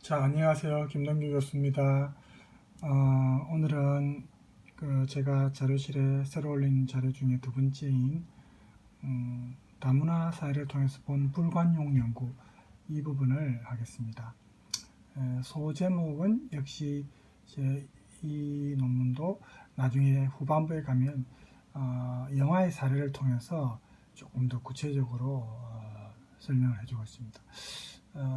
자, 안녕하세요. 김동규 교수입니다. 오늘은 제가 자료실에 새로 올린 자료 중에 두 번째인 다문화 사회를 통해서 본 불관용 연구 이 부분을 하겠습니다. 소제목은 역시 이 논문도 나중에 후반부에 가면 영화의 사례를 통해서 조금 더 구체적으로 설명을 해주고 있습니다.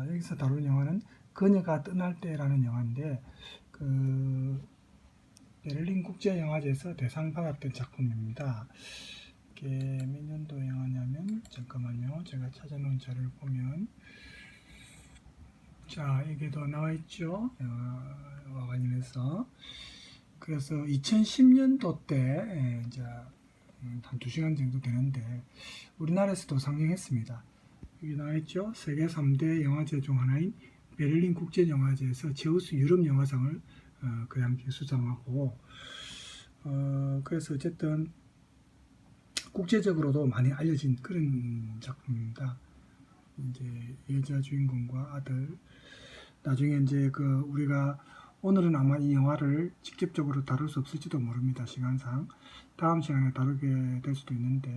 여기서 다룬 영화는 그녀가 떠날 때라는 영화인데 베를린 국제영화제에서 대상 받았던 작품입니다. 이게 몇 년도 영화냐면 잠깐만요. 제가 찾아놓은 자료를 보면 자 여기도 나와 있죠. 영화와 관련해서 그래서 2010년도 때 이제 한 2시간 정도 되는데 우리나라에서도 상영했습니다. 여기 나와있죠. 세계 3대 영화제 중 하나인 베를린 국제영화제에서 제우스 유럽영화상을 그 당시에 수상하고 그래서 어쨌든 국제적으로도 많이 알려진 그런 작품입니다. 이제 여자 주인공과 아들 나중에 이제 우리가 오늘은 아마 이 영화를 직접적으로 다룰 수 없을지도 모릅니다. 시간상 다음 시간에 다루게 될 수도 있는데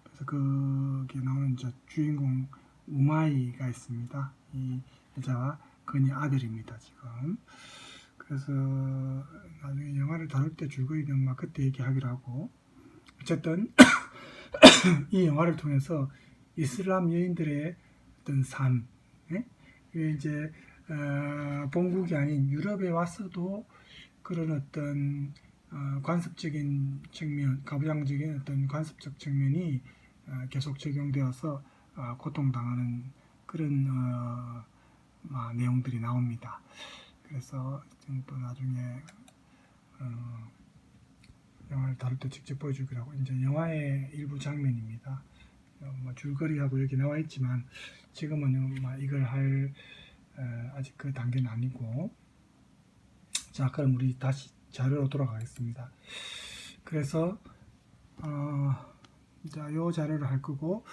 그래서 거기에 나오는 주인공 우마이가 있습니다. 이 여자와 그녀 아들입니다. 지금 그래서 나중에 영화를 다룰 때 줄거리는 막 그때 얘기하기로 하고 어쨌든 이 영화를 통해서 이슬람 여인들의 어떤 삶, 이게 이제 본국이 아닌 유럽에 와서도 그런 어떤 관습적인 측면, 가부장적인 어떤 관습적 측면이 계속 적용되어서 고통당하는 그런 내용들이 나옵니다. 그래서 또 나중에 영화를 다룰 때 직접 보여주기로 하고 이제 영화의 일부 장면입니다. 줄거리하고 여기 나와 있지만 지금은 이걸 할 아직 그 단계는 아니고 자 그럼 우리 다시 자료로 돌아가겠습니다. 그래서 자, 요 자료를 할 거고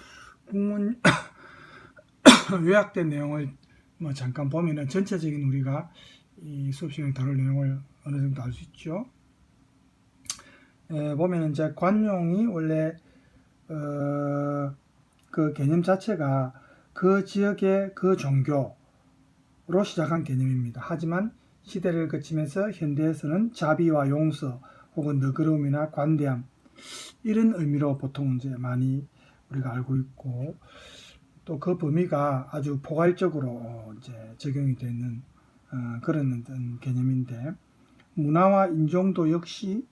국문 요약된 내용을 잠깐 보면은 전체적인 우리가 이 수업 시간에 다룰 내용을 어느 정도 알 수 있죠. 보면은 이제 관용이 원래 그 개념 자체가 그 지역의 그 종교로 시작한 개념입니다. 하지만 시대를 거치면서 현대에서는 자비와 용서 혹은 너그러움이나 관대함 이런 의미로 보통 이제 많이 우리가 알고 있고 또 그 범위가 아주 포괄적으로 이제 적용이 되는 그런 개념인데 문화와 인종도 역시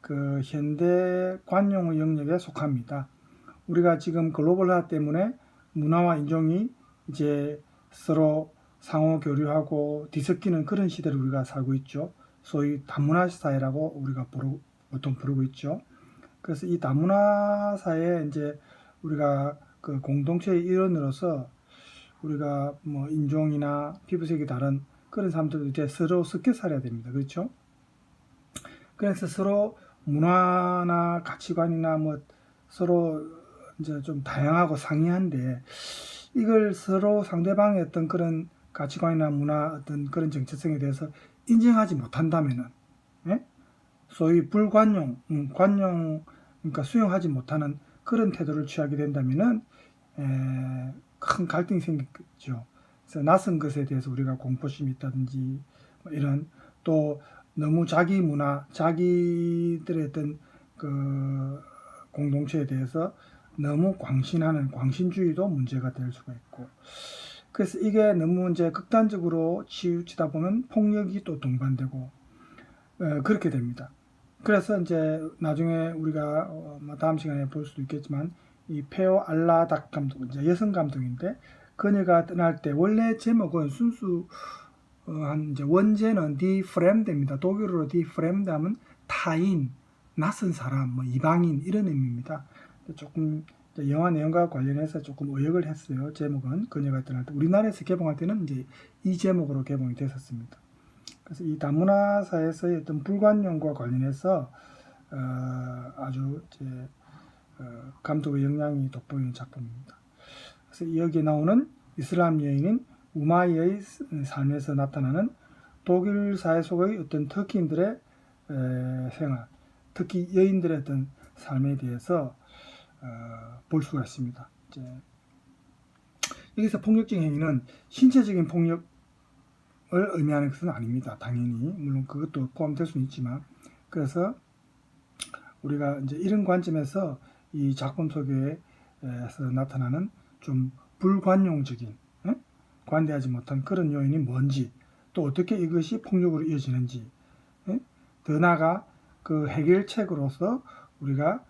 그 현대 관용의 영역에 속합니다. 우리가 지금 글로벌화 때문에 문화와 인종이 이제 서로 상호 교류하고 뒤섞이는 그런 시대를 우리가 살고 있죠. 소위 다문화 사회라고 우리가 보통 부르고 있죠. 그래서 이 다문화 사회에 이제 우리가 그 공동체의 일원으로서 우리가 인종이나 피부색이 다른 그런 사람들도 이제 서로 섞여 살아야 됩니다. 그렇죠? 그래서 서로 문화나 가치관이나 서로 이제 좀 다양하고 상이한데 이걸 서로 상대방의 어떤 그런 가치관이나 문화 어떤 그런 정체성에 대해서 인정하지 못한다면은 소위 불관용, 그러니까 수용하지 못하는 그런 태도를 취하게 된다면은 큰 갈등이 생기죠. 그래서 낯선 것에 대해서 우리가 공포심이 있다든지 이런 또 너무 자기 문화, 자기들의 어떤 그 공동체에 대해서 너무 광신하는 광신주의도 문제가 될 수가 있고 그래서 이게 너무 이제 극단적으로 치우치다 보면 폭력이 또 동반되고 그렇게 됩니다. 그래서 이제 나중에 우리가 다음 시간에 볼 수도 있겠지만 이 페오 알라닥 감독, 이제 여성 감독인데 그녀가 떠날 때 원래 제목은 순수 한 이제 원제는 디 프렘드입니다. 독일어로 디 프렘드 하면 타인, 낯선 사람, 이방인 이런 의미입니다. 조금 영화 내용과 관련해서 조금 의역을 했어요. 제목은 그녀가 떠날 때 우리나라에서 개봉할 때는 이제 이 제목으로 개봉이 됐었습니다. 그래서 이 다문화 사회에서의 어떤 불관용과 관련해서 아주 감독의 역량이 돋보이는 작품입니다. 그래서 여기에 나오는 이슬람 여인인 우마이의 삶에서 나타나는 독일 사회 속의 어떤 터키인들의 생활, 특히 여인들의 어떤 삶에 대해서 볼 수가 있습니다. 이제 여기서 폭력적인 행위는 신체적인 폭력을 의미하는 것은 아닙니다. 당연히 물론 그것도 포함될 수는 있지만, 그래서 우리가 이제 이런 관점에서 이 작품 속에서 나타나는 좀 불관용적인, 관대하지 못한 그런 요인이 뭔지, 또 어떻게 이것이 폭력으로 이어지는지, 더 나아가 그 해결책으로서 우리가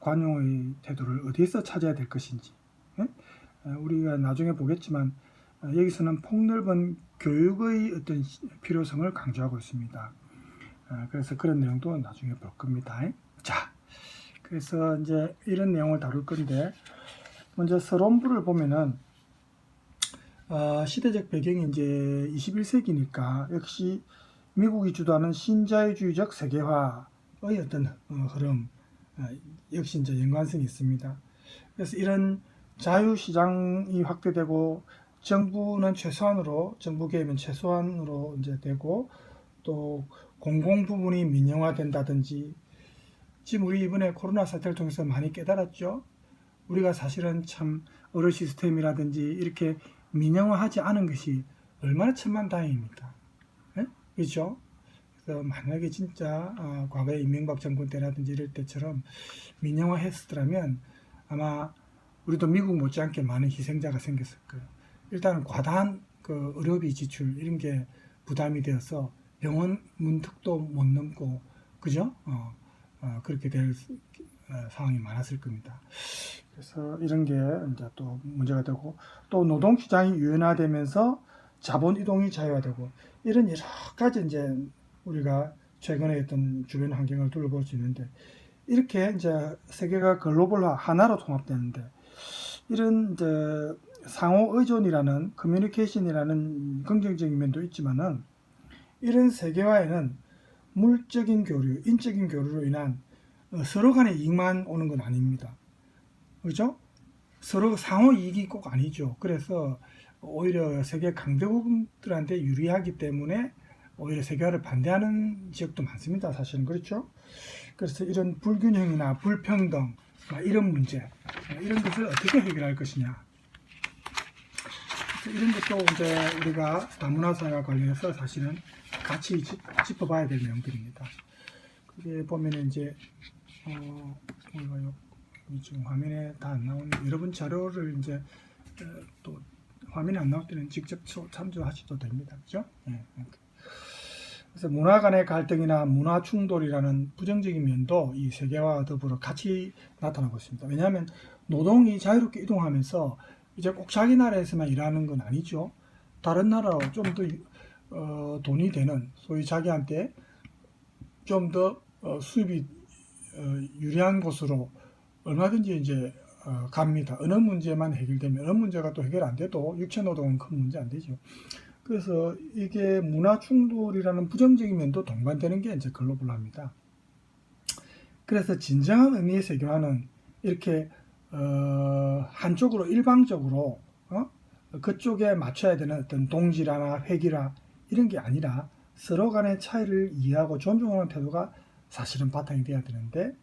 관용의 태도를 어디에서 찾아야 될 것인지, 우리가 나중에 보겠지만 여기서는 폭넓은 교육의 어떤 필요성을 강조하고 있습니다. 그래서 그런 내용도 나중에 볼 겁니다. 자, 그래서 이제 이런 내용을 다룰 건데, 먼저 서론부를 보면은 시대적 배경이 이제 21세기니까 역시 미국이 주도하는 신자유주의적 세계화의 어떤 흐름, 역시 이제 연관성이 있습니다. 그래서 이런 자유시장이 확대되고 정부는 최소한으로, 정부 개입은 최소한으로 이제 되고, 또 공공 부분이 민영화된다든지, 지금 우리 이번에 코로나 사태를 통해서 많이 깨달았죠. 우리가 사실은 참 의료 시스템이라든지 이렇게 민영화하지 않은 것이 얼마나 천만다행입니까? 그렇죠? 그래서 만약에 진짜 과거에 이명박 정권 때라든지 이럴 때처럼 민영화했더라면 아마 우리도 미국 못지않게 많은 희생자가 생겼을 거예요. 일단은 과다한 그 의료비 지출 이런 게 부담이 되어서 병원 문턱도 못 넘고, 그죠? 그렇게 될 상황이 많았을 겁니다. 그래서 이런 게 이제 또 문제가 되고, 또 노동시장이 유연화되면서 자본 이동이 자유화되고, 이런 여러 가지 이제 우리가 최근에 어떤 주변 환경을 둘러볼 수 있는데, 이렇게 이제 세계가 글로벌화 하나로 통합되는데, 이런 이제 상호 의존이라는 커뮤니케이션이라는 긍정적인 면도 있지만은, 이런 세계화에는 물적인 교류, 인적인 교류로 인한 서로 간의 이익만 오는 건 아닙니다. 그렇죠? 서로 상호 이익이 꼭 아니죠. 그래서 오히려 세계 강대국들한테 유리하기 때문에 오히려 세계화를 반대하는 지역도 많습니다. 사실은. 그렇죠? 그래서 이런 불균형이나 불평등, 이런 문제, 이런 것을 어떻게 해결할 것이냐. 이런 것도 이제 우리가 다문화사회와 관련해서 사실은 같이 짚어봐야 될 내용들입니다. 그게 보면은 이제 지금 화면에 다 안 나오는 여러분 자료를 이제 또 화면에 안 나올 때는 직접 참조하셔도 됩니다. 그죠? 네. 그래서 문화 간의 갈등이나 문화 충돌이라는 부정적인 면도 이 세계화와 더불어 같이 나타나고 있습니다. 왜냐하면 노동이 자유롭게 이동하면서 이제 꼭 자기 나라에서만 일하는 건 아니죠. 다른 나라로 좀 더 돈이 되는, 소위 자기한테 좀 더 수입이 유리한 곳으로 얼마든지 이제 갑니다. 어느 문제만 해결되면, 어느 문제가 또 해결 안 돼도 육체노동은 큰 문제 안 되죠. 그래서 이게 문화 충돌이라는 부정적인 면도 동반되는 게 이제 글로벌화입니다. 그래서 진정한 의미의 세계화는 이렇게 한쪽으로 일방적으로 그쪽에 맞춰야 되는 어떤 동질화나 회귀라 이런 게 아니라 서로 간의 차이를 이해하고 존중하는 태도가 사실은 바탕이 돼야 되는데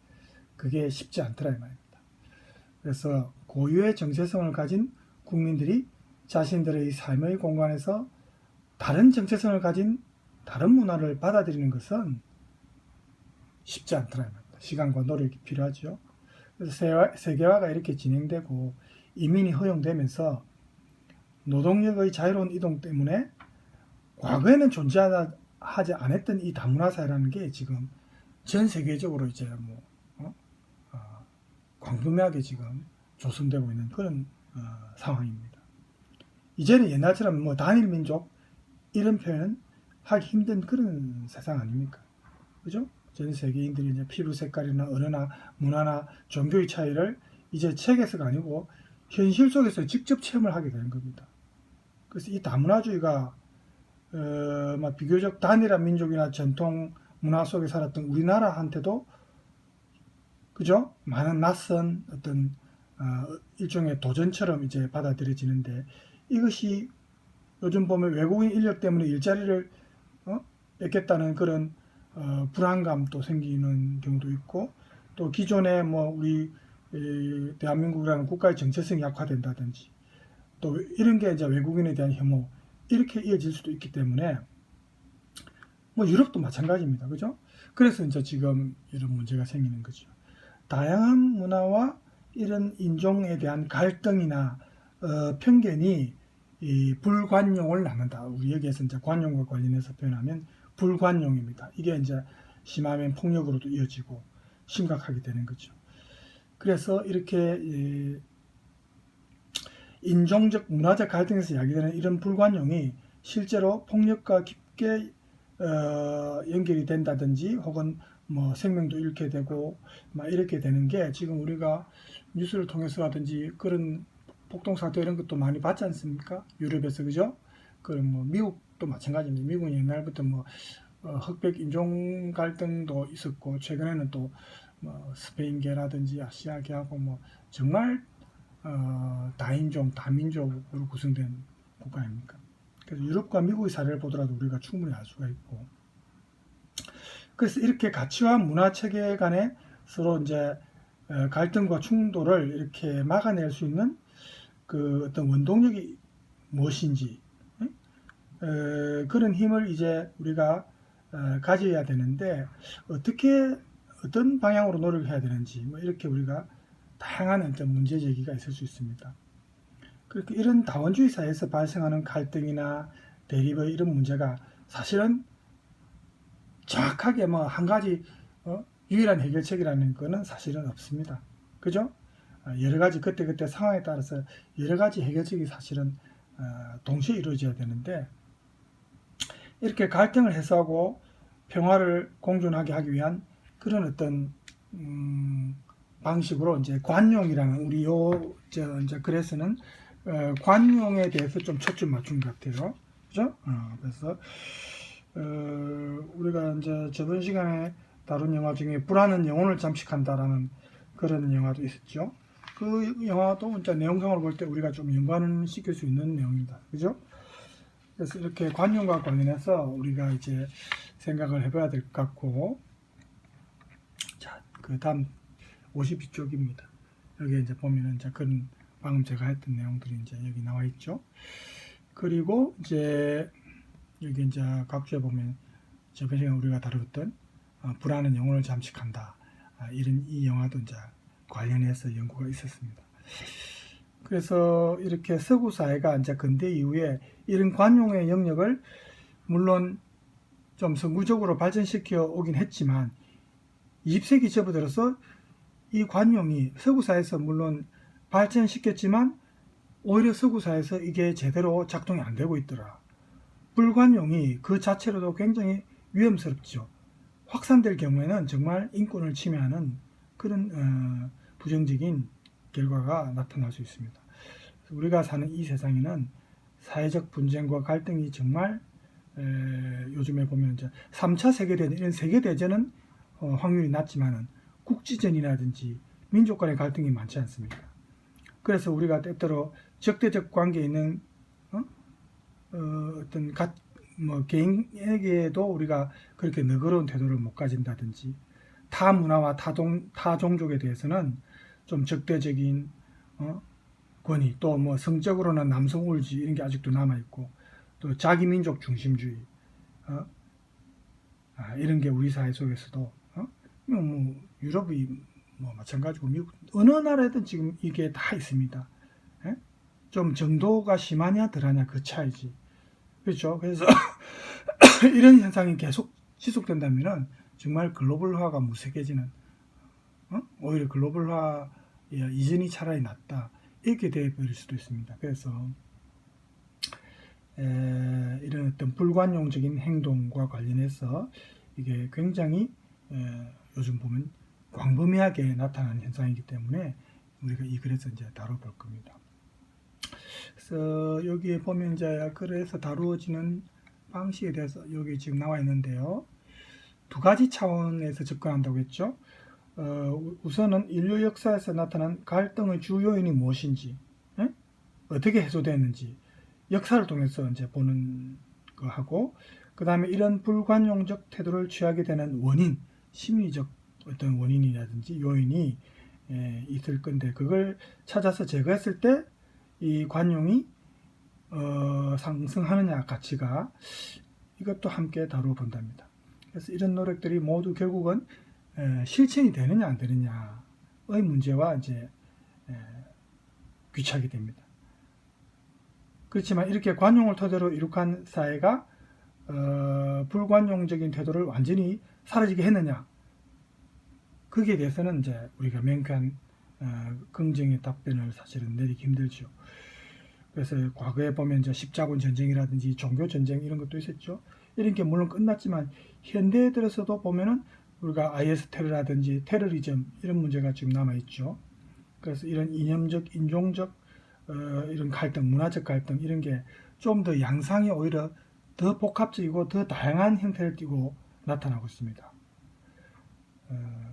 그게 쉽지 않더라 이 말입니다. 그래서 고유의 정체성을 가진 국민들이 자신들의 삶의 공간에서 다른 정체성을 가진 다른 문화를 받아들이는 것은 쉽지 않더라 이 말입니다. 시간과 노력이 필요하죠. 그래서 세계화가 이렇게 진행되고 이민이 허용되면서 노동력의 자유로운 이동 때문에 과거에는 존재하지 않았던 이 다문화 사회라는 게 지금 전 세계적으로 이제 광범위하게 지금 조성되고 있는 그런 상황입니다. 이제는 옛날처럼 단일 민족 이런 표현은 하기 힘든 그런 세상 아닙니까? 그죠? 전 세계인들이 이제 피부 색깔이나 언어나 문화나 종교의 차이를 이제 책에서가 아니고 현실 속에서 직접 체험을 하게 되는 겁니다. 그래서 이 다문화주의가 비교적 단일한 민족이나 전통 문화 속에 살았던 우리나라한테도 그죠? 많은 낯선 어떤 일종의 도전처럼 이제 받아들여지는데 이것이 요즘 보면 외국인 인력 때문에 일자리를 뺏겠다는 그런 불안감도 생기는 경우도 있고, 또 기존에 뭐 우리 대한민국이라는 국가의 정체성이 약화된다든지, 또 이런 게 이제 외국인에 대한 혐오 이렇게 이어질 수도 있기 때문에, 뭐 유럽도 마찬가지입니다. 그죠? 그래서 이제 지금 이런 문제가 생기는 거죠. 다양한 문화와 이런 인종에 대한 갈등이나 편견이 이 불관용을 낳는다. 우리 여기에서 이제 관용과 관련해서 표현하면 불관용입니다. 이게 이제 심하면 폭력으로도 이어지고 심각하게 되는 거죠. 그래서 이렇게 인종적 문화적 갈등에서 야기되는 이런 불관용이 실제로 폭력과 깊게 연결이 된다든지, 혹은 뭐 생명도 잃게 되고 막 이렇게 되는 게 지금 우리가 뉴스를 통해서라든지 그런 폭동사태 이런 것도 많이 봤지 않습니까? 유럽에서. 그죠? 그럼 뭐 미국도 마찬가지입니다. 미국은 옛날부터 뭐 흑백 인종 갈등도 있었고, 최근에는 또 뭐 스페인계라든지 아시아계하고 뭐 정말 다인종 다민족으로 구성된 국가 아닙니까? 그래서 유럽과 미국의 사례를 보더라도 우리가 충분히 알 수가 있고, 그래서 이렇게 가치와 문화 체계 간에 서로 이제 갈등과 충돌을 이렇게 막아낼 수 있는 그 어떤 원동력이 무엇인지, 그런 힘을 이제 우리가 가져야 되는데, 어떤 방향으로 노력을 해야 되는지, 뭐 이렇게 우리가 다양한 어떤 문제 제기가 있을 수 있습니다. 그렇게 이런 다원주의 사회에서 발생하는 갈등이나 대립의 이런 문제가 사실은 정확하게 뭐 한 가지 유일한 해결책이라는 것은 사실은 없습니다. 그죠? 여러 가지 그때 상황에 따라서 여러 가지 해결책이 사실은 동시에 이루어져야 되는데, 이렇게 갈등을 해소하고 평화를 공존하게 하기 위한 그런 어떤 방식으로 이제 관용이라는 우리 이제 글에서는 관용에 대해서 좀 초점 맞춘 것 같아요. 그죠? 그래서 우리가 이제 저번 시간에 다룬 영화 중에 불안은 영혼을 잠식한다라는 그런 영화도 있었죠. 그 영화도 이제 내용상으로 볼 때 우리가 좀 연관시킬 수 있는 내용입니다. 그죠? 그래서 이렇게 관용과 관련해서 우리가 이제 생각을 해봐야 될 것 같고, 자, 그 다음 52쪽입니다. 여기 이제 보면은 이제 그런 방금 제가 했던 내용들이 이제 여기 나와 있죠. 그리고 이제 여기 이제 각주에 보면 저번 시간에 우리가 다뤘던 불안은 영혼을 잠식한다. 이런 이 영화도 이제 관련해서 연구가 있었습니다. 그래서 이렇게 서구 사회가 이제 근대 이후에 이런 관용의 영역을 물론 좀 선구적으로 발전시켜 오긴 했지만, 20세기 접어들어서 이 관용이 서구 사회에서 물론 발전시켰지만 오히려 서구 사회에서 이게 제대로 작동이 안 되고 있더라. 불관용이 그 자체로도 굉장히 위험스럽죠. 확산될 경우에는 정말 인권을 침해하는 그런 부정적인 결과가 나타날 수 있습니다. 우리가 사는 이 세상에는 사회적 분쟁과 갈등이 정말 요즘에 보면 이제 3차 세계대전, 이런 세계대전은 확률이 낮지만은 국지전이라든지 민족 간의 갈등이 많지 않습니까? 그래서 우리가 때때로 적대적 관계에 있는 어떤 개인에게도 우리가 그렇게 너그러운 태도를 못 가진다든지, 타 문화와 타 종족에 대해서는 좀 적대적인 권위, 또 뭐 성적으로는 남성 우월주의 이런 게 아직도 남아 있고, 또 자기 민족 중심주의 이런 게 우리 사회 속에서도 뭐 유럽이 뭐 마찬가지고 미국 어느 나라에든 지금 이게 다 있습니다. 좀 정도가 심하냐 덜하냐 그 차이지. 그렇죠? 그래서 이런 현상이 계속 지속된다면은 정말 글로벌화가 무색해지는, 오히려 글로벌화 이전이 차라리 낫다, 이렇게 되어버릴 수도 있습니다. 그래서 이런 어떤 불관용적인 행동과 관련해서 이게 굉장히 요즘 보면 광범위하게 나타나는 현상이기 때문에 우리가 이 글에서 이제 다뤄볼 겁니다. 그래서 여기에 보면 이제 글에서 다루어지는 방식에 대해서 여기 지금 나와 있는데요. 두 가지 차원에서 접근한다고 했죠. 우선은 인류 역사에서 나타난 갈등의 주 요인이 무엇인지, 어떻게 해소되는지, 역사를 통해서 이제 보는 거 하고, 그 다음에 이런 불관용적 태도를 취하게 되는 원인, 심리적 어떤 원인이라든지 요인이 있을 건데, 그걸 찾아서 제거했을 때 이 관용이 상승하느냐 가치가, 이것도 함께 다루어 본답니다. 그래서 이런 노력들이 모두 결국은 실천이 되느냐 안 되느냐의 문제와 이제 귀착이 됩니다. 그렇지만 이렇게 관용을 토대로 이룩한 사회가 불관용적인 태도를 완전히 사라지게 했느냐, 거기에 대해서는 이제 우리가 명쾌한 긍정의 답변을 사실은 내리기 힘들죠. 그래서 과거에 보면 이제 십자군 전쟁이라든지 종교 전쟁 이런 것도 있었죠. 이런 게 물론 끝났지만 현대에 들어서도 보면은 우리가 IS 테러라든지 테러리즘 이런 문제가 지금 남아 있죠. 그래서 이런 이념적, 인종적 이런 갈등, 문화적 갈등 이런 게 좀 더 양상이 오히려 더 복합적이고 더 다양한 형태를 띠고 나타나고 있습니다.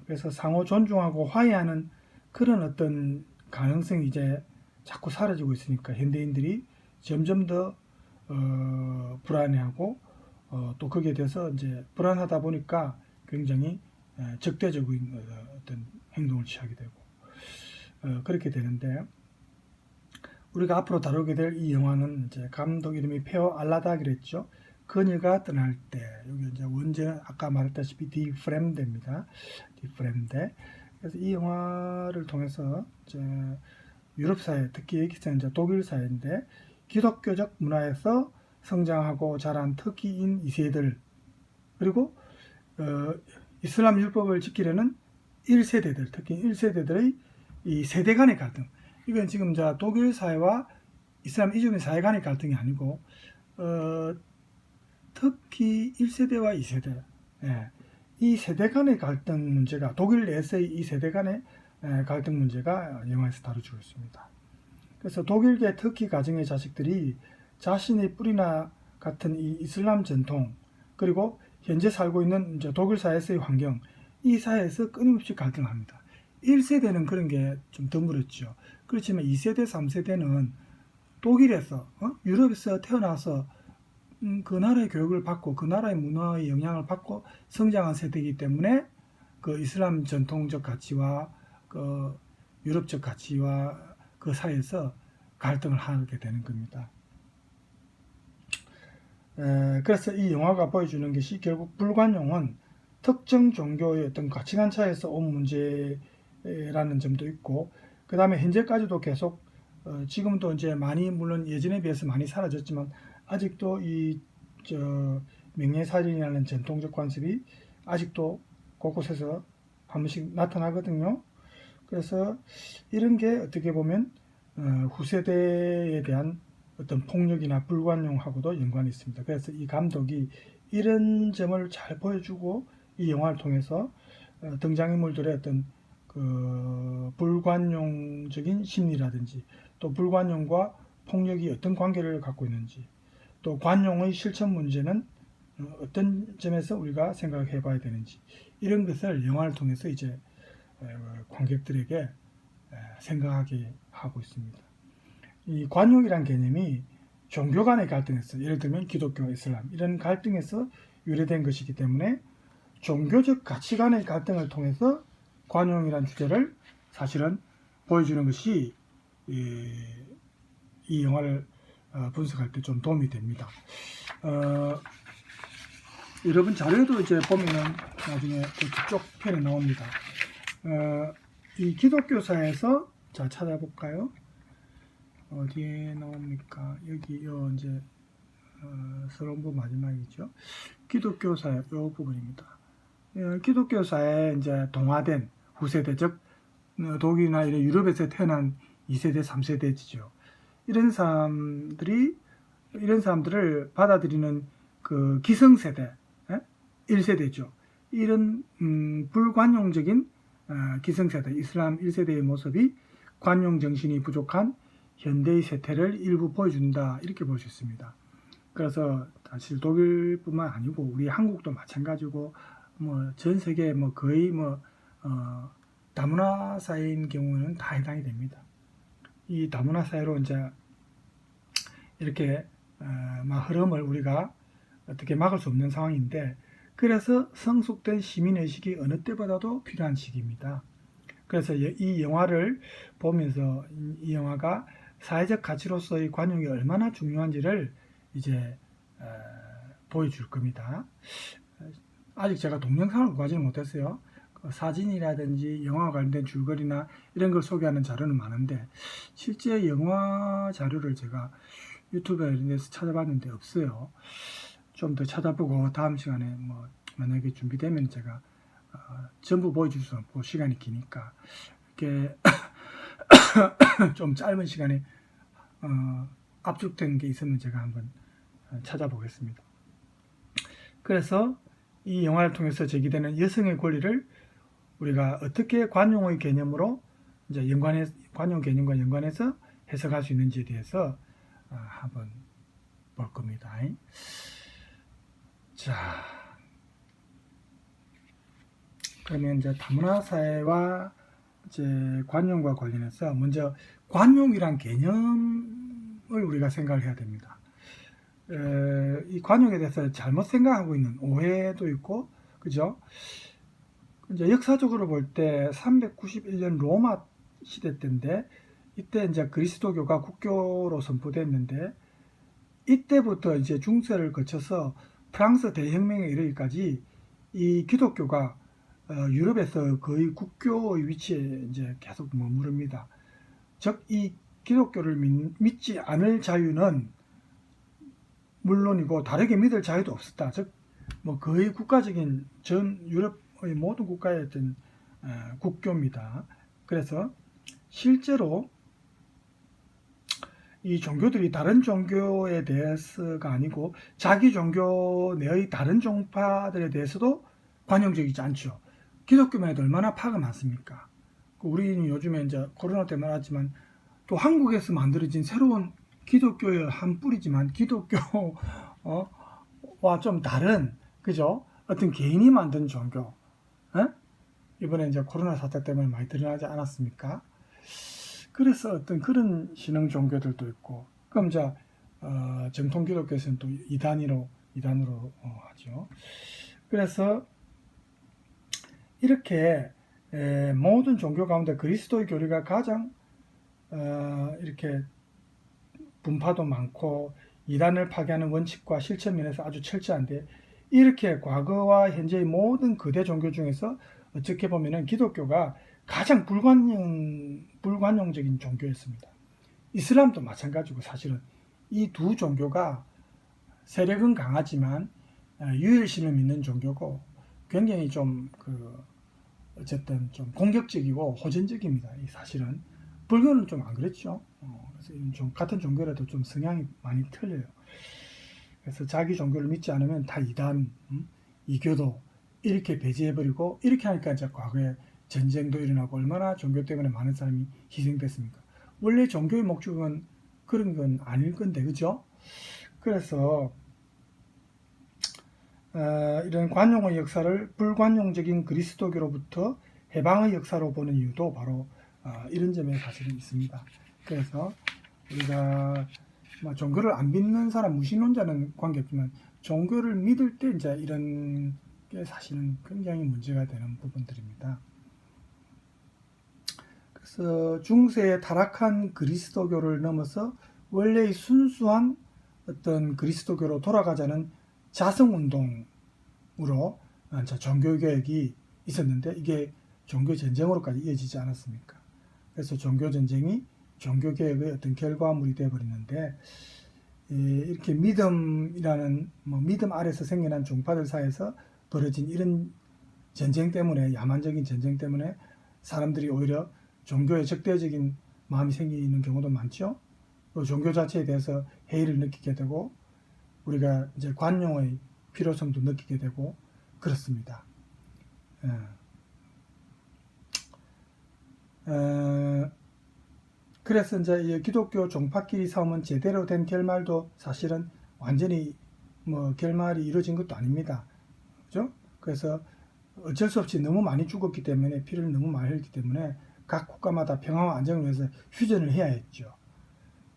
그래서 상호 존중하고 화해하는 그런 어떤 가능성이 이제 자꾸 사라지고 있으니까 현대인들이 점점 더 불안해하고 또 거기에 대해서 이제 불안하다 보니까 굉장히 적대적인 어떤 행동을 취하게 되고 그렇게 되는데, 우리가 앞으로 다루게 될 이 영화는 이제 감독 이름이 페어 알라다기로 했죠. 그녀가 떠날 때, 여기 이제 원제는 아까 말했다시피 디 프렘데입니다. 디 프렘데. 그래서 이 영화를 통해서 이제 유럽 사회, 특히 여기서는 이제 독일 사회인데, 기독교적 문화에서 성장하고 자란 터키인 2세들, 그리고 이슬람 율법을 지키려는 1세대들, 특히 1세대들의 이 세대 간의 갈등. 이건 지금 이제 독일 사회와 이슬람 이주민 사회 간의 갈등이 아니고 특히 1세대와 2세대, 이 세대 간의 갈등 문제가, 독일 내에서의 이 세대 간의 갈등 문제가 영화에서 다뤄지고 있습니다. 그래서 독일계 터키 가정의 자식들이 자신의 뿌리나 같은 이 이슬람 전통, 그리고 현재 살고 있는 이제 독일 사회에서의 환경, 이 사회에서 끊임없이 갈등합니다. 1세대는 그런 게 좀 드물었죠. 그렇지만 2세대, 3세대는 독일에서, 유럽에서 태어나서 그 나라의 교육을 받고 그 나라의 문화의 영향을 받고 성장한 세대이기 때문에 그 이슬람 전통적 가치와 그 유럽적 가치와 그 사이에서 갈등을 하게 되는 겁니다. 그래서 이 영화가 보여주는 것이 결국 불관용은 특정 종교의 어떤 가치관 차이에서 온 문제라는 점도 있고, 그 다음에 현재까지도 계속 지금도 이제 많이, 물론 예전에 비해서 많이 사라졌지만 아직도 이 명예살인이라는 전통적 관습이 아직도 곳곳에서 한 번씩 나타나거든요. 그래서 이런 게 어떻게 보면 후세대에 대한 어떤 폭력이나 불관용하고도 연관이 있습니다. 그래서 이 감독이 이런 점을 잘 보여주고 이 영화를 통해서 등장인물들의 어떤 그 불관용적인 심리라든지, 또 불관용과 폭력이 어떤 관계를 갖고 있는지, 또 관용의 실천 문제는 어떤 점에서 우리가 생각해 봐야 되는지, 이런 것을 영화를 통해서 이제 관객들에게 생각하게 하고 있습니다. 이 관용이란 개념이 종교 간의 갈등에서, 예를 들면 기독교, 이슬람 이런 갈등에서 유래된 것이기 때문에 종교적 가치관의 갈등을 통해서 관용이란 주제를 사실은 보여주는 것이 이 영화를 분석할 때 좀 도움이 됩니다. 여러분 자료도 이제 보면은 나중에 그쪽 편에 나옵니다. 이 기독교사에서, 자 찾아볼까요? 어디에 나옵니까? 여기 이제 서론부 마지막이죠. 기독교사의 이 부분입니다. 기독교사에 이제 동화된 후세대, 즉 독일이나 이런 유럽에서 태어난 2세대, 3세대지죠. 이런 사람들을 받아들이는 그 기성세대, 1세대죠. 이런 불관용적인 기성세대, 이슬람 1세대의 모습이 관용 정신이 부족한 현대의 세태를 일부 보여준다, 이렇게 볼 수 있습니다. 그래서 사실 독일뿐만 아니고 우리 한국도 마찬가지고 뭐 전 세계 뭐 거의 뭐 다문화 사회인 경우는 다 해당이 됩니다. 이 다문화 사회로 이제 이렇게 흐름을 우리가 어떻게 막을 수 없는 상황인데, 그래서 성숙된 시민의식이 어느 때보다도 필요한 시기입니다. 그래서 이 영화를 보면서 이 영화가 사회적 가치로서의 관용이 얼마나 중요한지를 이제 보여줄 겁니다. 아직 제가 동영상을 구하지는 못했어요. 사진이라든지 영화와 관련된 줄거리나 이런 걸 소개하는 자료는 많은데, 실제 영화 자료를 제가 유튜브에 이런 데서 찾아봤는데 없어요. 좀 더 찾아보고 다음 시간에 뭐 만약에 준비되면 제가 전부 보여줄 수 없고 시간이 기니까 이렇게 좀 짧은 시간에 압축된 게 있으면 제가 한번 찾아보겠습니다. 그래서 이 영화를 통해서 제기되는 여성의 권리를 우리가 어떻게 관용의 개념으로 이제 관용 개념과 연관해서 해석할 수 있는지에 대해서 한번 볼 겁니다. 자, 그러면 이제 다문화 사회와 이제 관용과 관련해서 먼저 관용이란 개념을 우리가 생각을 해야 됩니다. 이 관용에 대해서 잘못 생각하고 있는 오해도 있고, 그죠? 이제 역사적으로 볼 때 391년 로마 시대 때인데, 이때 이제 그리스도교가 국교로 선포됐는데, 이때부터 이제 중세를 거쳐서 프랑스 대혁명에 이르기까지 이 기독교가 유럽에서 거의 국교의 위치에 이제 계속 머무릅니다. 즉, 이 기독교를 믿지 않을 자유는 물론이고 다르게 믿을 자유도 없었다. 즉, 뭐 거의 국가적인 전 유럽의 모든 국가의 어떤 국교입니다. 그래서 실제로 이 종교들이 다른 종교에 대해서가 아니고 자기 종교 내의 다른 종파들에 대해서도 관용적이지 않죠. 기독교만 해도 얼마나 파가 많습니까? 우리는 요즘에 이제 코로나 때문에 알았지만 또 한국에서 만들어진 새로운 기독교의 한 뿌리지만 기독교와 좀 다른, 그죠? 어떤 개인이 만든 종교. 이번에 이제 코로나 사태 때문에 많이 드러나지 않았습니까? 그래서 어떤 그런 신흥 종교들도 있고, 그럼 이제 정통 기독교에서는 또 이단으로 하죠. 그래서 이렇게 모든 종교 가운데 그리스도의 교리가 가장 이렇게 분파도 많고 이단을 파괴하는 원칙과 실천 면에서 아주 철저한데, 이렇게 과거와 현재의 모든 거대 종교 중에서 어떻게 보면은 기독교가 가장 불관용적인 종교였습니다. 이슬람도 마찬가지고, 사실은 이 두 종교가 세력은 강하지만 유일신을 믿는 종교고 굉장히 좀 어쨌든 좀 공격적이고 호전적입니다. 이 사실은 불교는 좀 안 그렇죠. 그래서 좀 같은 종교라도 좀 성향이 많이 틀려요. 그래서 자기 종교를 믿지 않으면 다 이단, 이교도 이렇게 배제해버리고, 이렇게 하니까 이제 과거에 전쟁도 일어나고 얼마나 종교 때문에 많은 사람이 희생됐습니까? 원래 종교의 목적은 그런 건 아닐 건데, 그죠? 그래서 이런 관용의 역사를 불관용적인 그리스도교로부터 해방의 역사로 보는 이유도 바로 이런 점에 사실은 있습니다. 그래서 우리가 종교를 안 믿는 사람, 무신론자는 관계없지만 종교를 믿을 때 이제 이런 게 사실은 굉장히 문제가 되는 부분들입니다. 그래서 중세에 타락한 그리스도교를 넘어서 원래의 순수한 어떤 그리스도교로 돌아가자는 자성운동으로 종교개혁이 있었는데, 이게 종교전쟁으로까지 이어지지 않았습니까? 그래서 종교전쟁이 종교개혁의 어떤 결과물이 되어버리는데, 이렇게 믿음이라는 믿음 아래서 생겨난 종파들 사이에서 벌어진 이런 전쟁 때문에, 야만적인 전쟁 때문에 사람들이 오히려 종교에 적대적인 마음이 생기는 경우도 많죠. 또 종교 자체에 대해서 해이를 느끼게 되고, 우리가 이제 관용의 필요성도 느끼게 되고 그렇습니다. 그래서 이제 기독교 종파끼리 싸움은 제대로 된 결말도 사실은 완전히 결말이 이루어진 것도 아닙니다. 그죠? 그래서 어쩔 수 없이 너무 많이 죽었기 때문에, 피를 너무 많이 흘렸기 때문에 각 국가마다 평화와 안정을 위해서 휴전을 해야 했죠.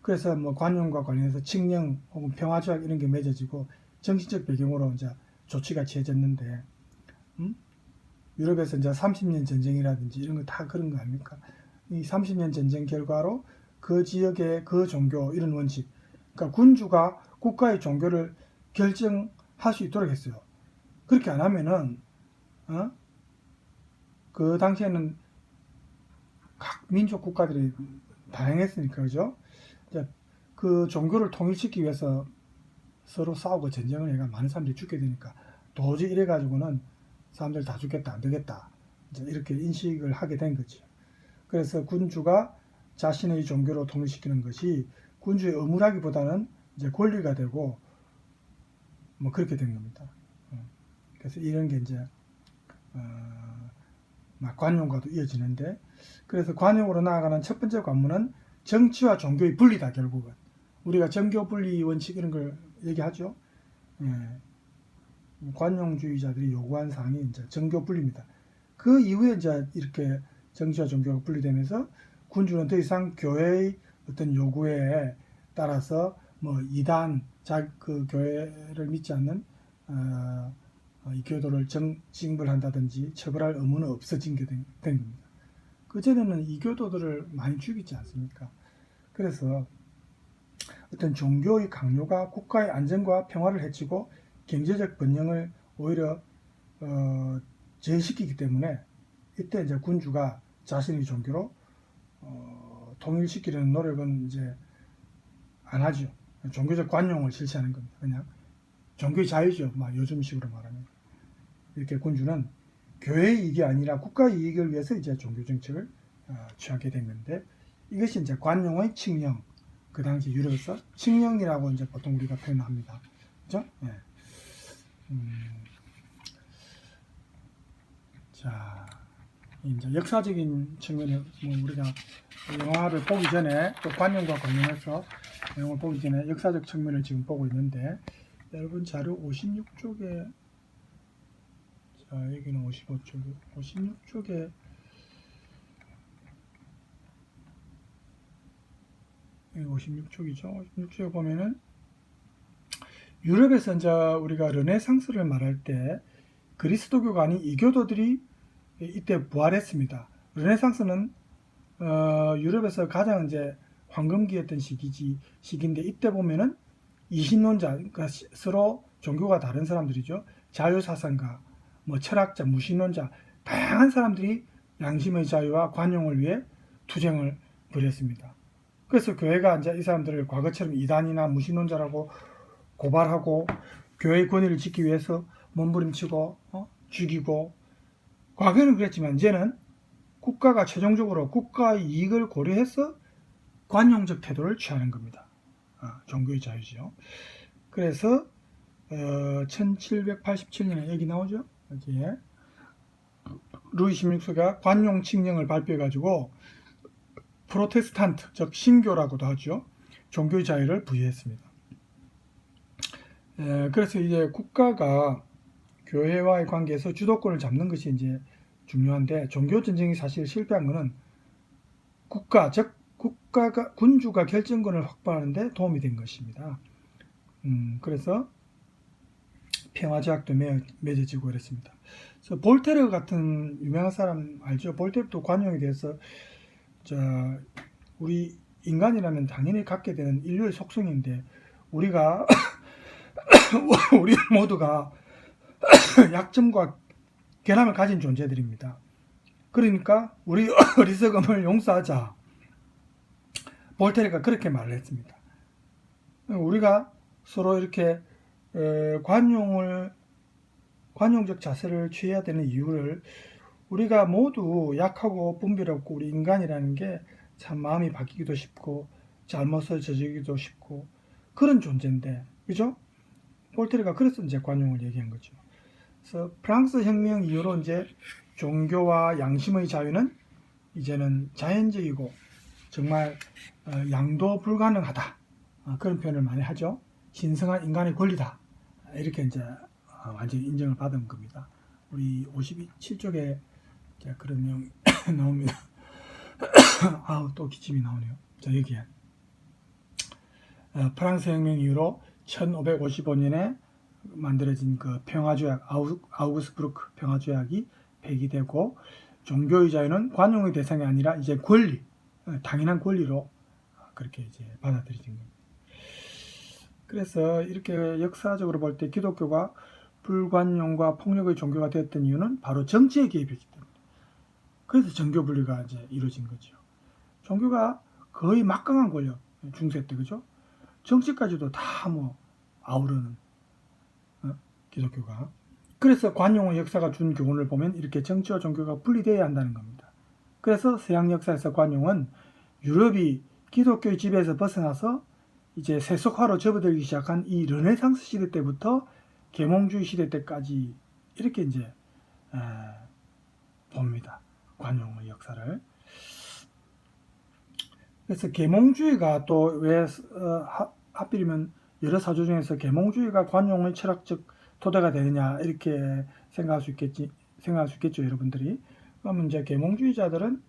그래서 뭐 관용과 관련해서 칙령 혹은 평화조약 이런 게 맺어지고 정치적 배경으로 이제 조치가 취해졌는데, 유럽에서 이제 30년 전쟁이라든지 이런 거 다 그런 거 아닙니까? 이 30년 전쟁 결과로 그 지역의 그 종교 이런 원칙, 그러니까 군주가 국가의 종교를 결정할 수 있도록 했어요. 그렇게 안 하면은 그 당시에는 각 민족 국가들이 다양했으니까, 그죠? 그 종교를 통일시키기 위해서 서로 싸우고 전쟁을 해가 많은 사람들이 죽게 되니까 도저히 이래 가지고는 사람들 다 죽겠다, 안 되겠다, 이제 이렇게 인식을 하게 된 거죠. 그래서 군주가 자신의 종교로 통일시키는 것이 군주의 의무라기보다는 이제 권리가 되고 뭐 그렇게 된 겁니다. 그래서 이런 게 이제 관용과도 이어지는데, 그래서 관용으로 나아가는 첫 번째 관문은 정치와 종교의 분리다. 결국은 우리가 정교 분리 원칙 이런 걸 얘기하죠. 관용주의자들이 요구한 사항이 이제 정교 분리입니다. 그 이후에 이제 이렇게 정치와 종교가 분리되면서 군주는 더 이상 교회의 어떤 요구에 따라서 뭐 이단, 그 교회를 믿지 않는 이 교도를 징벌한다든지 처벌할 의무는 없어진 게 된 겁니다. 그전에는 이 교도들을 많이 죽이지 않습니까? 그래서 어떤 종교의 강요가 국가의 안전과 평화를 해치고 경제적 번영을 오히려 제시키기 때문에 이때 이제 군주가 자신의 종교로 통일시키려는 노력은 이제 안 하죠. 종교적 관용을 실시하는 겁니다. 그냥 종교의 자유죠. 요즘식으로 말하면. 이렇게 군주는 교회의 이익이 아니라 국가의 이익을 위해서 이제 종교 정책을 취하게 된 건데, 이것이 이제 관용의 칙령. 그 당시 유럽에서 칙령이라고 이제 보통 우리가 표현합니다. 그죠? 네. 자, 이제 역사적인 측면에 우리가 영화를 보기 전에 또 관용과 관련해서 내용을 보기 전에 역사적 측면을 지금 보고 있는데, 여러분 자료 56쪽에, 자 여기는 55쪽에, 56쪽에 여기 56쪽이죠. 56쪽에 보면은 유럽에서 이제 우리가 르네상스를 말할 때 그리스도교가 아닌 이교도들이 이때 부활했습니다. 르네상스는 유럽에서 가장 이제 황금기였던 시기인데, 이때 보면은 이신론자, 그러니까 서로 종교가 다른 사람들이죠. 자유사상가, 뭐 철학자, 무신론자, 다양한 사람들이 양심의 자유와 관용을 위해 투쟁을 벌였습니다. 그래서 교회가 이제 이 사람들을 과거처럼 이단이나 무신론자라고 고발하고 교회의 권위를 지키기 위해서 몸부림치고 죽이고, 과거에는 그랬지만 이제는 국가가 최종적으로 국가의 이익을 고려해서 관용적 태도를 취하는 겁니다. 종교의 자유죠. 그래서 1787년에 여기 나오죠. 여기에 루이 16세가 관용 칙령을 발표해가지고 프로테스탄트, 즉 신교라고도 하죠. 종교의 자유를 부여했습니다. 그래서 이제 국가가 교회와의 관계에서 주도권을 잡는 것이 이제 중요한데, 종교 전쟁이 사실 실패한 것은 국가, 즉 국가가 군주가 결정권을 확보하는데 도움이 된 것입니다. 그래서 평화제약도 맺어지고 이랬습니다. 그래서 볼테르 같은 유명한 사람 알죠? 볼테르도 관용에 대해서 우리 인간이라면 당연히 갖게 되는 인류의 속성인데, 우리가 우리 모두가 약점과 결함을 가진 존재들입니다. 그러니까 우리 어리석음을 용서하자. 볼테르가 그렇게 말을 했습니다. 우리가 서로 이렇게 관용적 자세를 취해야 되는 이유를, 우리가 모두 약하고 분별없고 우리 인간이라는 게 참 마음이 바뀌기도 쉽고 잘못을 저지르기도 쉽고 그런 존재인데, 그죠? 볼테르가 그래서 이제 관용을 얘기한 거죠. 그래서 프랑스 혁명 이후로 이제 종교와 양심의 자유는 이제는 자연적이고 정말 양도 불가능하다, 그런 표현을 많이 하죠. 신성한 인간의 권리다, 이렇게 이제 완전히 인정을 받은 겁니다. 우리 57쪽에 그런 내용이 나옵니다. 또 기침이 나오네요. 자, 여기에 프랑스 혁명 이후로 1555년에 만들어진 그 평화조약 아우구스부르크 평화조약이 폐기되고 종교의 자유는 관용의 대상이 아니라 이제 권리, 당연한 권리로 그렇게 이제 받아들여진 겁니다. 그래서 이렇게 역사적으로 볼 때 기독교가 불관용과 폭력의 종교가 되었던 이유는 바로 정치에 개입했기 때문에. 그래서 정교 분리가 이제 이루어진 거죠. 종교가 거의 막강한 권력, 중세 때 그죠? 정치까지도 다 뭐 아우르는 기독교가. 그래서 관용의 역사가 준 교훈을 보면 이렇게 정치와 종교가 분리되어야 한다는 겁니다. 그래서 서양 역사에서 관용은 유럽이 기독교의 지배에서 벗어나서 이제 세속화로 접어들기 시작한 이 르네상스 시대 때부터 계몽주의 시대 때까지 이렇게 이제 봅니다. 관용의 역사를. 그래서 계몽주의가 또 왜 하필이면 여러 사조 중에서 계몽주의가 관용의 철학적 토대가 되느냐 이렇게 생각할 수 있겠죠, 여러분들이. 그러면 이제 계몽주의자들은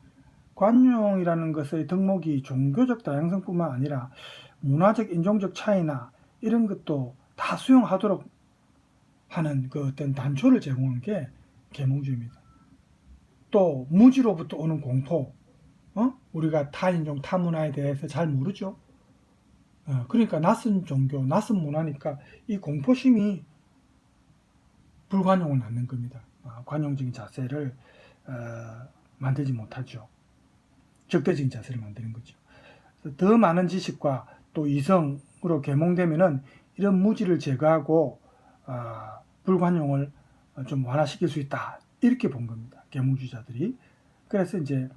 관용이라는 것의 덕목이 종교적 다양성뿐만 아니라 문화적 인종적 차이나 이런 것도 다 수용하도록 하는 그 어떤 단초를 제공한 게 계몽주의입니다. 또 무지로부터 오는 공포, 우리가 타인종, 타문화에 대해서 잘 모르죠. 그러니까 낯선 종교, 낯선 문화니까 이 공포심이 불관용을 낳는 겁니다. 관용적인 자세를 만들지 못하죠. 적대적인 자세를 만드는 거죠. 더 많은 지식과 또 이성으로 계몽되면은 이런 무지를 제거하고 불관용을 좀 완화시킬 수 있다. 이렇게 본 겁니다. 계몽주의자들이. 그래서 이제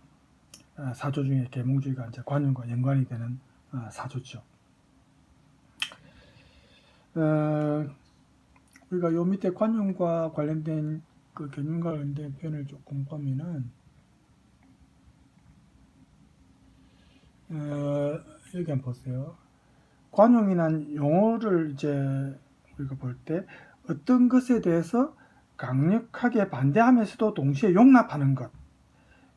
사조 중에 계몽주의가 이제 관용과 연관이 되는 사조죠. 우리가 요 밑에 관용과 관련된 그 개념과 관련된 표현을 조금 보면은 여기 한번 보세요. 관용이란 용어를 이제 우리가 볼 때 어떤 것에 대해서 강력하게 반대하면서도 동시에 용납하는 것.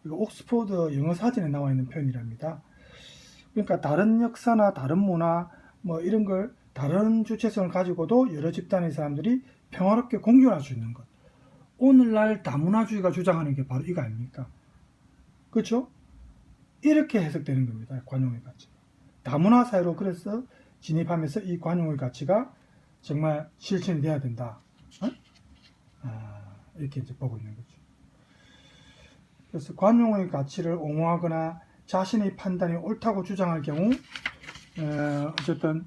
이거 옥스포드 영어 사전에 나와 있는 표현이랍니다. 그러니까 다른 역사나 다른 문화 뭐 이런 걸 다른 주체성을 가지고도 여러 집단의 사람들이 평화롭게 공존할 수 있는 것. 오늘날 다문화주의가 주장하는 게 바로 이거 아닙니까? 그렇죠? 이렇게 해석되는 겁니다. 관용의 가치. 다문화 사회로 그래서 진입하면서 이 관용의 가치가 정말 실천이 돼야 된다. 이렇게 이제 보고 있는 거죠. 그래서 관용의 가치를 옹호하거나 자신의 판단이 옳다고 주장할 경우 어쨌든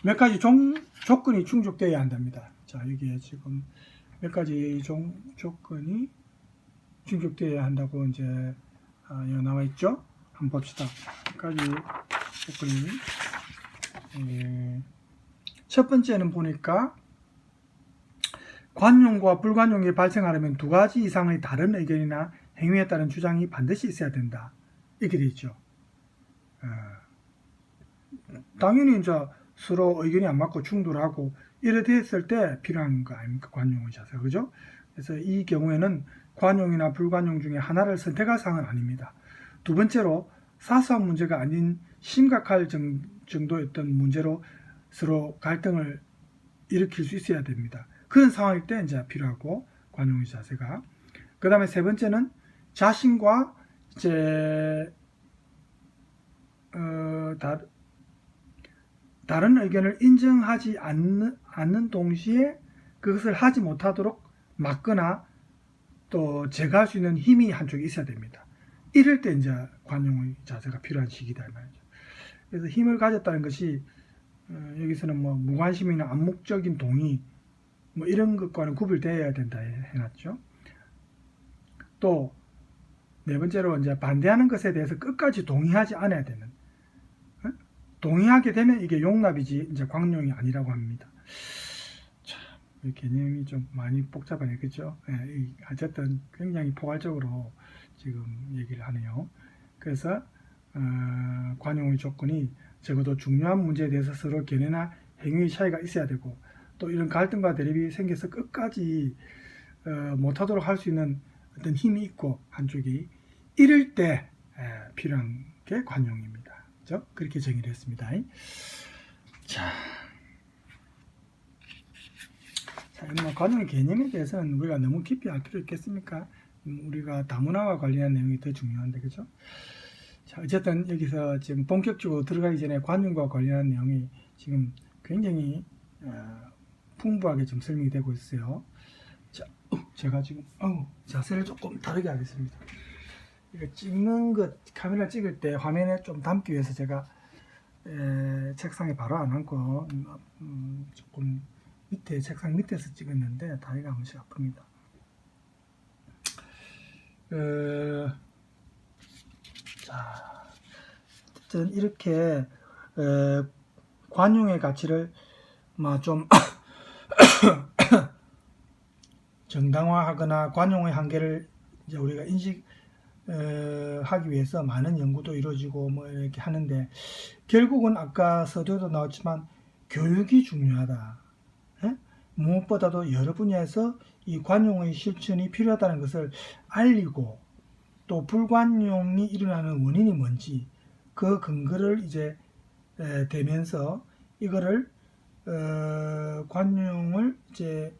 몇 가지 조건이 충족되어야 한답니다. 자, 여기에 지금 몇 가지 조건이 충족되어야 한다고 이제 여기 나와 있죠. 한번 봅시다. 몇 가지 조건이. 첫 번째는 보니까 관용과 불관용이 발생하려면 두 가지 이상의 다른 의견이나 행위에 따른 주장이 반드시 있어야 된다. 이렇게 돼 있죠. 당연히 이제 서로 의견이 안 맞고 충돌하고 이래 됐을 때 필요한 거 아닙니까? 관용의 자세, 그죠? 그래서 이 경우에는 관용이나 불관용 중에 하나를 선택할 사항은 아닙니다. 두 번째로 사소한 문제가 아닌 심각할 정도였던 문제로 서로 갈등을 일으킬 수 있어야 됩니다. 그런 상황일 때 이제 필요하고 관용의 자세가. 그 다음에 세 번째는 자신과 이제 다른 의견을 인정하지 않는 동시에 그것을 하지 못하도록 막거나 또 제거할 수 있는 힘이 한쪽에 있어야 됩니다. 이럴 때 이제 관용의 자세가 필요한 시기다 이 말이죠. 그래서 힘을 가졌다는 것이 여기서는 뭐 무관심이나 암묵적인 동의 뭐 이런 것과는 구별되어야 된다 해놨죠. 또 네 번째로 이제 반대하는 것에 대해서 끝까지 동의하지 않아야 되는. 동의하게 되면 이게 용납이지 이제 광용이 아니라고 합니다. 참, 이 개념이 좀 많이 복잡하네, 그렇죠? 어쨌든 굉장히 포괄적으로 지금 얘기를 하네요. 그래서 관용의 조건이 적어도 중요한 문제에 대해서 서로 견해나 행위의 차이가 있어야 되고 또 이런 갈등과 대립이 생겨서 끝까지 못하도록 할 수 있는 어떤 힘이 있고 한쪽이 이럴 때 필요한 게 관용입니다. 그렇죠? 그렇게 정의를 했습니다. 자, 뭐 관용 개념에 대해서는 우리가 너무 깊이 알 필요 있겠습니까? 우리가 다문화와 관련한 내용이 더 중요한데, 그죠? 자, 어쨌든 여기서 지금 본격적으로 들어가기 전에 관용과 관련한 내용이 지금 굉장히 풍부하게 좀 설명이 되고 있어요. 자, 제가 지금 자세를 조금 다르게 하겠습니다. 이거 찍는 것, 카메라 찍을 때 화면에 좀 담기 위해서 제가 책상에 바로 안 앉고 조금 밑에 책상 밑에서 찍었는데 다리가 한 번씩 아픕니다. 자, 어쨌든 이렇게 관용의 가치를 좀 정당화하거나 관용의 한계를 이제 우리가 인식하기 위해서 많은 연구도 이루어지고 뭐 이렇게 하는데, 결국은 아까 서두에도 나왔지만 교육이 중요하다. 무엇보다도 여러 분야에서 이 관용의 실천이 필요하다는 것을 알리고, 또 불관용이 일어나는 원인이 뭔지 그 근거를 이제 대면서 이거를 관용을 이제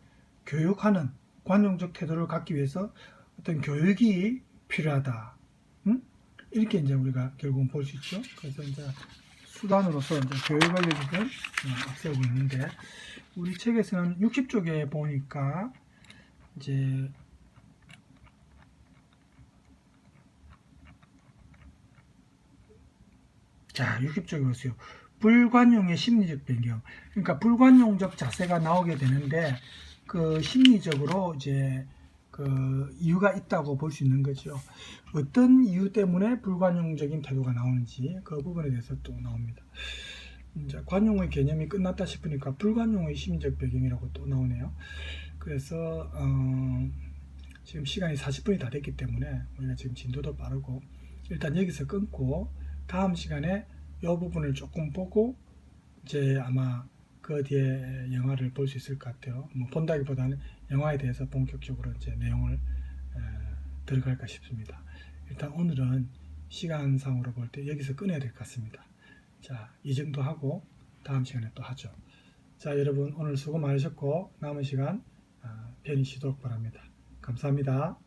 교육하는 관용적 태도를 갖기 위해서 어떤 교육이 필요하다. 이렇게 이제 우리가 결국은 볼 수 있죠. 그래서 이제 수단으로서 이제 교육을 여기를 앞세우고 있는데, 우리 책에서는 60쪽에 보니까 이제 자, 60쪽에 보세요. 불관용의 심리적 변경. 그러니까 불관용적 자세가 나오게 되는데, 그 심리적으로 이제 그 이유가 있다고 볼 수 있는 거죠. 어떤 이유 때문에 불관용적인 태도가 나오는지 그 부분에 대해서 또 나옵니다. 이제 관용의 개념이 끝났다 싶으니까 불관용의 심리적 배경이라고 또 나오네요. 그래서 지금 시간이 40분이 다 됐기 때문에 우리가 지금 진도도 빠르고 일단 여기서 끊고 다음 시간에 이 부분을 조금 보고 이제 아마 그 뒤에 영화를 볼 수 있을 것 같아요. 뭐 본다기보다는 영화에 대해서 본격적으로 이제 내용을 들어갈까 싶습니다. 일단 오늘은 시간상으로 볼 때 여기서 끊어야 될 것 같습니다. 자, 이 정도 하고 다음 시간에 또 하죠. 자, 여러분 오늘 수고 많으셨고 남은 시간 편히 쉬도록 바랍니다. 감사합니다.